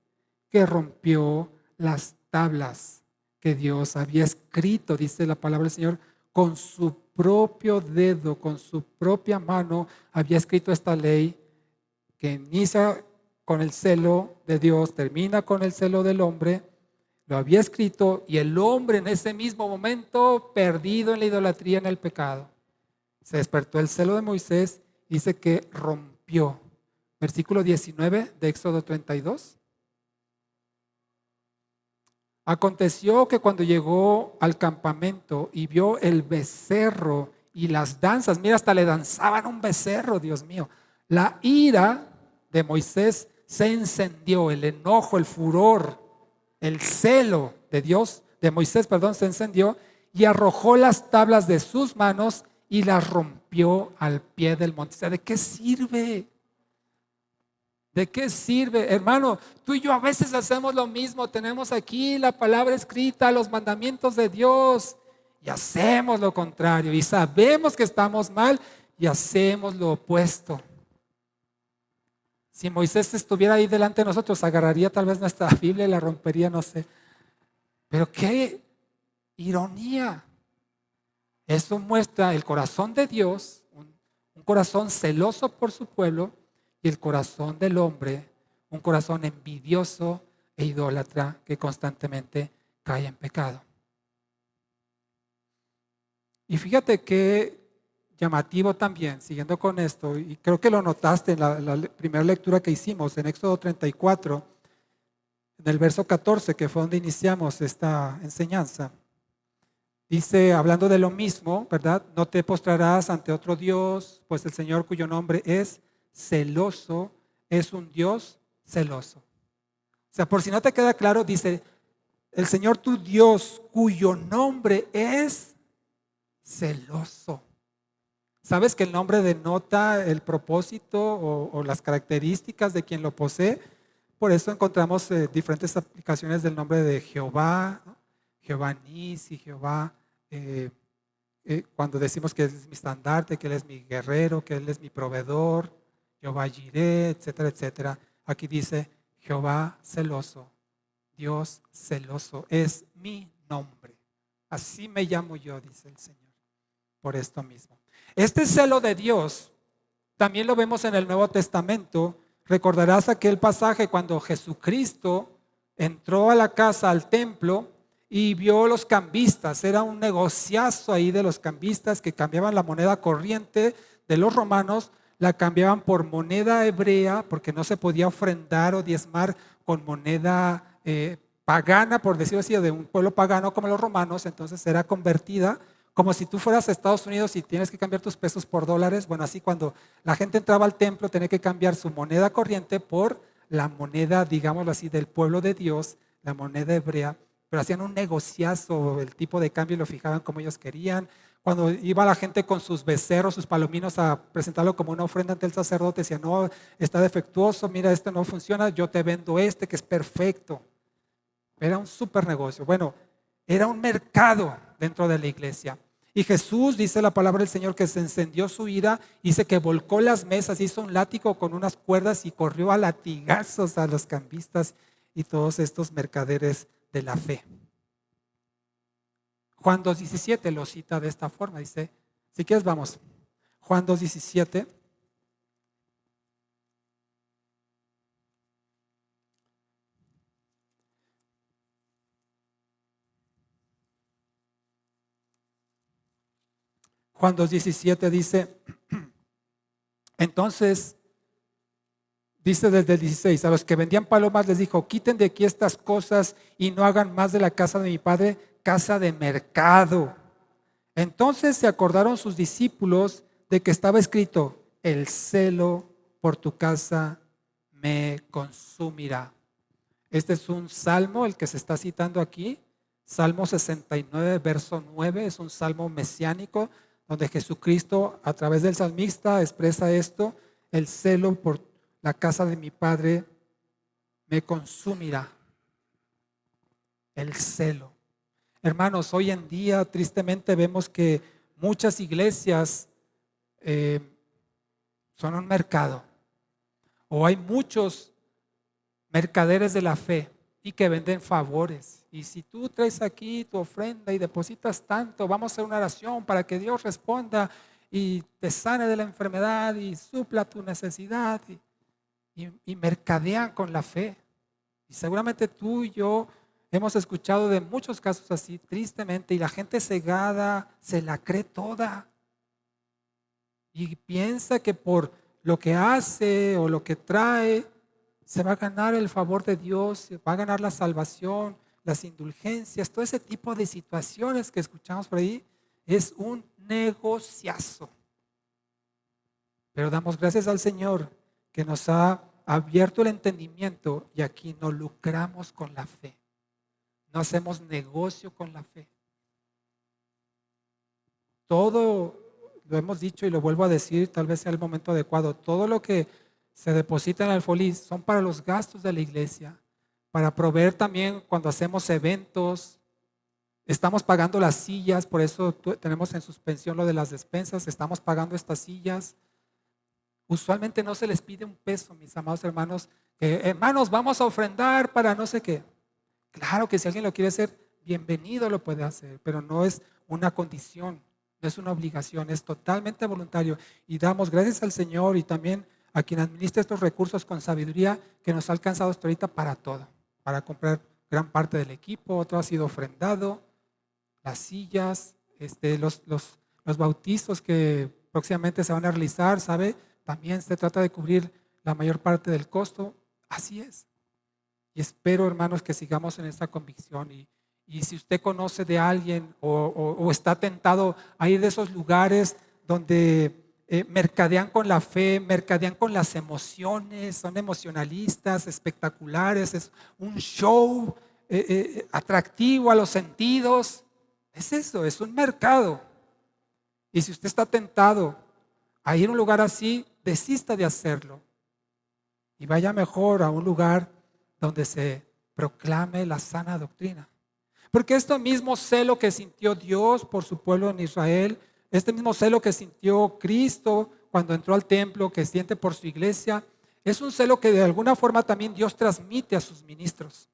que rompió las tablas que Dios había escrito, dice la palabra del Señor, con su propio dedo, con su propia mano, había escrito esta ley que inicia con el celo de Dios, termina con el celo del hombre. Lo había escrito y el hombre en ese mismo momento, perdido en la idolatría, en el pecado, se despertó el celo de Moisés, dice que rompió. Versículo 19 de Éxodo 32. Aconteció que cuando llegó al campamento y vio el becerro y las danzas, mira, hasta le danzaban un becerro, Dios mío, la ira de Moisés se encendió, el enojo, el furor, el celo de Dios, de Moisés, perdón, se encendió y arrojó las tablas de sus manos y las rompió al pie del monte. O sea, ¿de qué sirve? ¿De qué sirve? Hermano, tú y yo a veces hacemos lo mismo. Tenemos aquí la palabra escrita, los mandamientos de Dios y hacemos lo contrario y sabemos que estamos mal y hacemos lo opuesto. Si Moisés estuviera ahí delante de nosotros, agarraría tal vez nuestra Biblia y la rompería, no sé. Pero qué ironía. Eso muestra el corazón de Dios, un corazón celoso por su pueblo, y el corazón del hombre, un corazón envidioso e idólatra que constantemente cae en pecado. Y fíjate qué llamativo también, siguiendo con esto, y creo que lo notaste en la primera lectura que hicimos en Éxodo 34, en el verso 14, que fue donde iniciamos esta enseñanza. Dice, hablando de lo mismo, ¿verdad? No te postrarás ante otro Dios, pues el Señor cuyo nombre es celoso, es un Dios celoso. O sea, por si no te queda claro, dice, el Señor tu Dios cuyo nombre es celoso. ¿Sabes que el nombre denota el propósito o las características de quien lo posee? Por eso encontramos diferentes aplicaciones del nombre de Jehová, ¿no? Jehová Nisi, Jehová, cuando decimos que Él es mi estandarte, que Él es mi guerrero, que Él es mi proveedor, Jehová Jireh, etcétera, etcétera. Aquí dice Jehová celoso, Dios celoso, es mi nombre. Así me llamo yo, dice el Señor, por esto mismo. Este celo de Dios también lo vemos en el Nuevo Testamento, Recordarás aquel pasaje cuando Jesucristo entró a la casa, al templo, y vio los cambistas. Era un negociazo ahí de los cambistas que cambiaban la moneda corriente de los romanos, la cambiaban por moneda hebrea, porque no se podía ofrendar o diezmar con moneda pagana, por decirlo así, de un pueblo pagano como los romanos. Entonces era convertida como si tú fueras a Estados Unidos y tienes que cambiar tus pesos por dólares. Bueno, así cuando la gente entraba al templo tenía que cambiar su moneda corriente por la moneda, digámoslo así, del pueblo de Dios, la moneda hebrea. Pero hacían un negociazo, el tipo de cambio lo fijaban como ellos querían. Cuando iba la gente con sus becerros, sus palominos a presentarlo como una ofrenda ante el sacerdote, decía, no, está defectuoso, mira, este no funciona, yo te vendo este que es perfecto. Era un súper negocio. Bueno, era un mercado dentro de la iglesia. Y Jesús, dice la palabra del Señor, que se encendió su ira, dice que volcó las mesas, hizo un látigo con unas cuerdas y corrió a latigazos a los cambistas y todos estos mercaderes de la fe. Juan 2:17 lo cita de esta forma, dice, si quieres vamos, Juan 2:17. Juan 2:17 dice, entonces, dice desde el 16, a los que vendían palomas les dijo, quiten de aquí estas cosas y no hagan más de la casa de mi padre casa de mercado. Entonces se acordaron sus discípulos de que estaba escrito, el celo por tu casa me consumirá. Este es un salmo, el que se está citando aquí, Salmo 69, verso 9, es un salmo mesiánico, donde Jesucristo a través del salmista expresa esto, el celo por la casa de mi Padre me consumirá. El celo. Hermanos, hoy en día tristemente vemos que muchas iglesias son un mercado, o hay muchos mercaderes de la fe y que venden favores. Y si tú traes aquí tu ofrenda y depositas tanto, vamos a hacer una oración para que Dios responda y te sane de la enfermedad y supla tu necesidad. Y mercadean con la fe. Y seguramente tú y yo hemos escuchado de muchos casos así, tristemente, y la gente cegada se la cree toda. Y piensa que por lo que hace o lo que trae, se va a ganar el favor de Dios, se va a ganar la salvación, las indulgencias, todo ese tipo de situaciones que escuchamos por ahí, es un negociazo. Pero damos gracias al Señor que nos ha abierto el entendimiento y aquí no lucramos con la fe. No hacemos negocio con la fe. Todo, lo hemos dicho y lo vuelvo a decir, tal vez sea el momento adecuado, todo lo que se deposita en el Alfolí son para los gastos de la iglesia, para proveer también cuando hacemos eventos. Estamos pagando las sillas, por eso tenemos en suspensión lo de las despensas, estamos pagando estas sillas. Usualmente no se les pide un peso, mis amados hermanos, hermanos, vamos a ofrendar para no sé qué. Claro que si alguien lo quiere hacer, bienvenido lo puede hacer, pero no es una condición, no es una obligación, es totalmente voluntario. Y damos gracias al Señor y también a quien administra estos recursos con sabiduría que nos ha alcanzado hasta ahorita para todo, para comprar gran parte del equipo, otro ha sido ofrendado, las sillas, los bautizos que próximamente se van a realizar, ¿sabe? También se trata de cubrir la mayor parte del costo. Así es. Y espero, hermanos, que sigamos en esta convicción. Y si usted conoce de alguien o está tentado a ir de esos lugares donde mercadean con la fe, mercadean con las emociones, son emocionalistas, espectaculares, es un show atractivo a los sentidos. Es eso, es un mercado. Y si usted está tentado a ir a un lugar así, desista de hacerlo y vaya mejor a un lugar donde se proclame la sana doctrina. Porque este mismo celo que sintió Dios por su pueblo en Israel, este mismo celo que sintió Cristo cuando entró al templo, que siente por su iglesia, es un celo que de alguna forma también Dios transmite a sus ministros.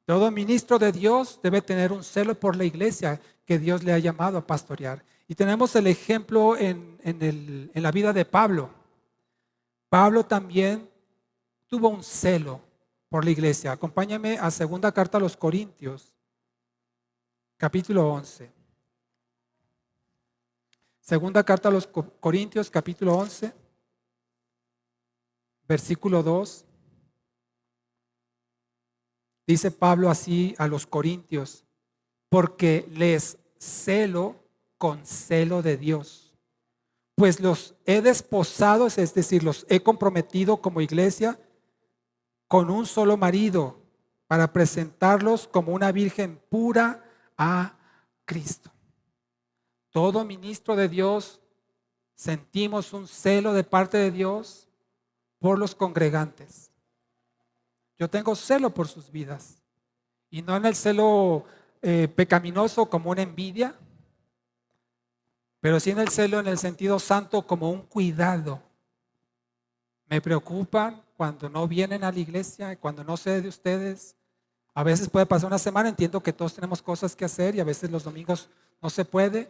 Todo ministro de Dios debe tener un celo por la iglesia que Dios le ha llamado a pastorear. Y tenemos el ejemplo en la vida de Pablo. Pablo también tuvo un celo por la iglesia. Acompáñame a segunda carta a los Corintios, capítulo 11. Segunda carta a los Corintios, capítulo 11, versículo 2. Dice Pablo así a los Corintios: porque les celo con celo de Dios, pues los he desposado, es decir, los he comprometido como iglesia con un solo marido, para presentarlos como una virgen pura a Cristo. Todo ministro de Dios sentimos un celo de parte de Dios por los congregantes. Yo tengo celo por sus vidas, y no en el celo pecaminoso como una envidia, pero sí en el celo en el sentido santo como un cuidado. Me preocupan cuando no vienen a la iglesia, cuando no sé de ustedes. A veces puede pasar una semana, entiendo que todos tenemos cosas que hacer y a veces los domingos no se puede.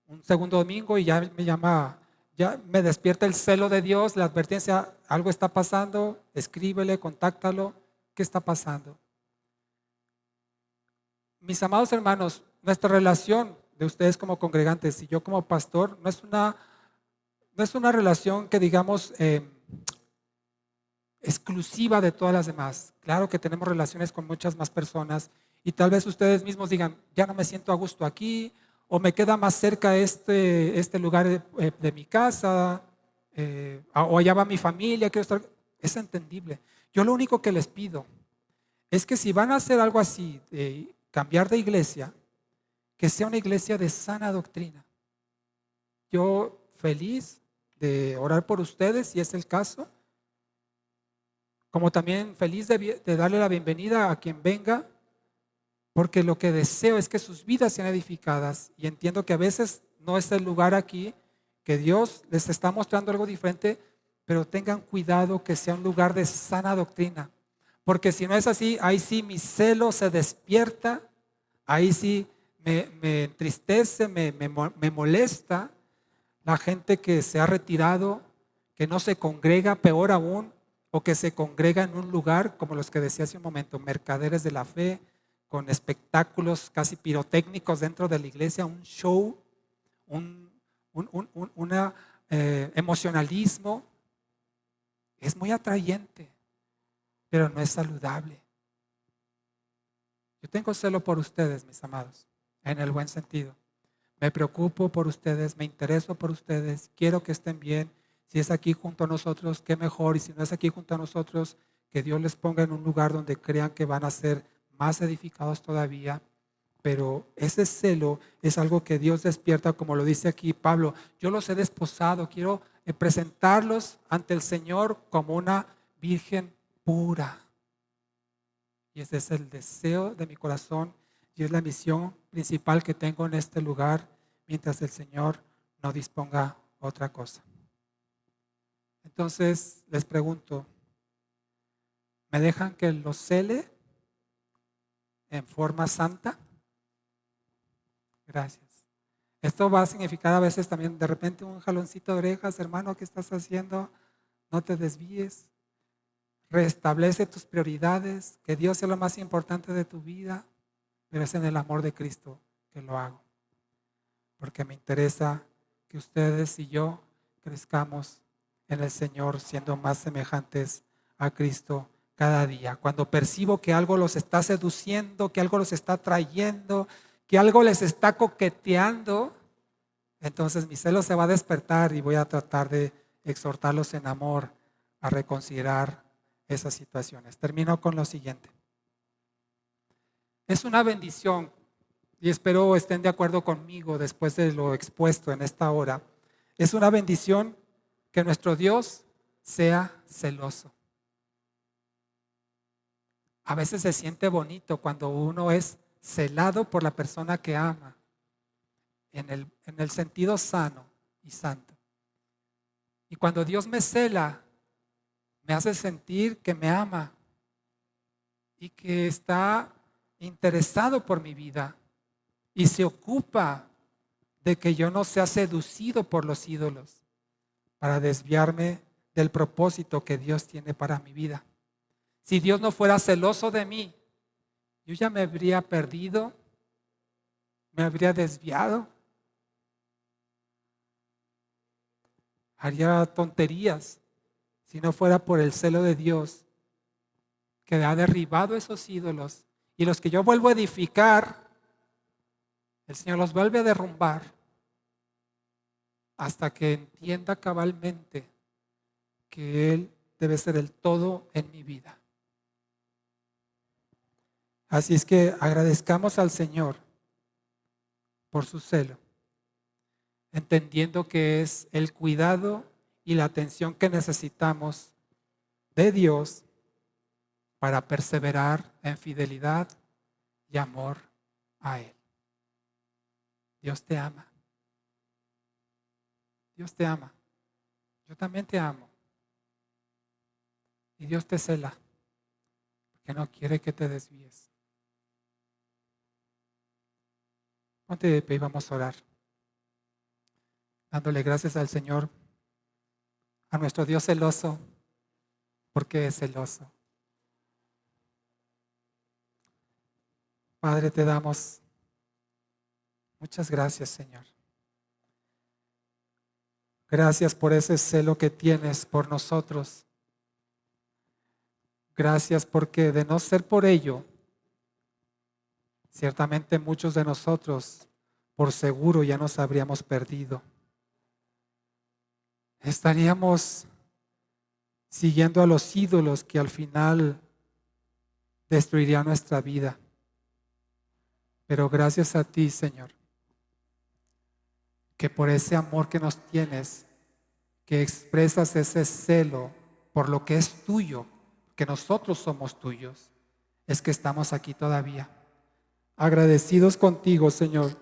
Un segundo domingo y ya me llama, ya me despierta el celo de Dios, la advertencia: algo está pasando, escríbele, contáctalo, ¿qué está pasando? Mis amados hermanos, nuestra relación de ustedes como congregantes y yo como pastor no es una relación que digamos exclusiva de todas las demás. Claro que tenemos relaciones con muchas más personas y tal vez ustedes mismos digan: ya no me siento a gusto aquí, o me queda más cerca este lugar de mi casa, o allá va mi familia, quiero estar. Es entendible. Yo lo único que les pido es que si van a hacer algo así, cambiar de iglesia, que sea una iglesia de sana doctrina. Yo feliz de orar por ustedes si es el caso, como también feliz de darle la bienvenida a quien venga, porque lo que deseo es que sus vidas sean edificadas, y entiendo que a veces no es el lugar aquí, que Dios les está mostrando algo diferente, pero tengan cuidado que sea un lugar de sana doctrina, porque si no es así, ahí sí mi celo se despierta, ahí sí me entristece, me molesta la gente que se ha retirado, que no se congrega, peor aún, o que se congrega en un lugar como los que decía hace un momento, mercaderes de la fe, con espectáculos casi pirotécnicos dentro de la iglesia, un show, un una, emocionalismo. Es muy atrayente, pero no es saludable. Yo tengo celo por ustedes, mis amados, en el buen sentido. Me preocupo por ustedes, me intereso por ustedes, quiero que estén bien. Si es aquí junto a nosotros, qué mejor. Y si no es aquí junto a nosotros, que Dios les ponga en un lugar donde crean que van a ser más edificados todavía. Pero ese celo es algo que Dios despierta, como lo dice aquí Pablo. Yo los he desposado, quiero presentarlos ante el Señor como una virgen pura. Y ese es el deseo de mi corazón y es la misión principal que tengo en este lugar mientras el Señor no disponga otra cosa. Entonces les pregunto, ¿me dejan que los cele en forma santa? Gracias. Esto va a significar a veces también de repente un jaloncito de orejas: hermano, ¿qué estás haciendo? No te desvíes. Restablece tus prioridades, que Dios sea lo más importante de tu vida, pero es en el amor de Cristo que lo hago, porque me interesa que ustedes y yo crezcamos en el Señor, siendo más semejantes a Cristo cada día. Cuando percibo que algo los está seduciendo, que algo los está trayendo, que algo les está coqueteando, entonces mi celo se va a despertar y voy a tratar de exhortarlos en amor a reconsiderar esas situaciones. Termino con lo siguiente. Es una bendición, y espero estén de acuerdo conmigo después de lo expuesto en esta hora. Es una bendición que nuestro Dios sea celoso. A veces se siente bonito cuando uno es celado por la persona que ama, en el sentido sano y santo. Y cuando Dios me cela, me hace sentir que me ama y que está interesado por mi vida y se ocupa de que yo no sea seducido por los ídolos para desviarme del propósito que Dios tiene para mi vida. Si Dios no fuera celoso de mí, yo ya me habría perdido, me habría desviado, haría tonterías si no fuera por el celo de Dios que ha derribado esos ídolos, y los que yo vuelvo a edificar, el Señor los vuelve a derrumbar hasta que entienda cabalmente que Él debe ser el todo en mi vida. Así es que agradezcamos al Señor por su celo, entendiendo que es el cuidado y la atención que necesitamos de Dios para perseverar en fidelidad y amor a Él. Dios te ama. Dios te ama. Yo también te amo. Y Dios te cela, porque no quiere que te desvíes. Ponte de pie y vamos a orar, dándole gracias al Señor, a nuestro Dios celoso, porque es celoso. Padre, te damos muchas gracias, Señor. Gracias por ese celo que tienes por nosotros. Gracias porque de no ser por ello, ciertamente muchos de nosotros por seguro ya nos habríamos perdido. Estaríamos siguiendo a los ídolos que al final destruirían nuestra vida. Pero gracias a ti, Señor, que por ese amor que nos tienes, que expresas ese celo por lo que es tuyo, que nosotros somos tuyos, es que estamos aquí todavía. Agradecidos contigo, Señor,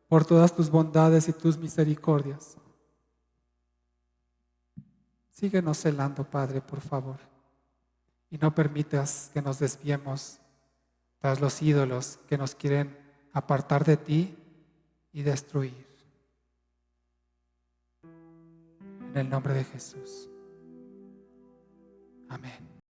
por todas tus bondades y tus misericordias. Síguenos celando, Padre, por favor, y no permitas que nos desviemos tras los ídolos que nos quieren apartar de ti y destruir. En el nombre de Jesús. Amén.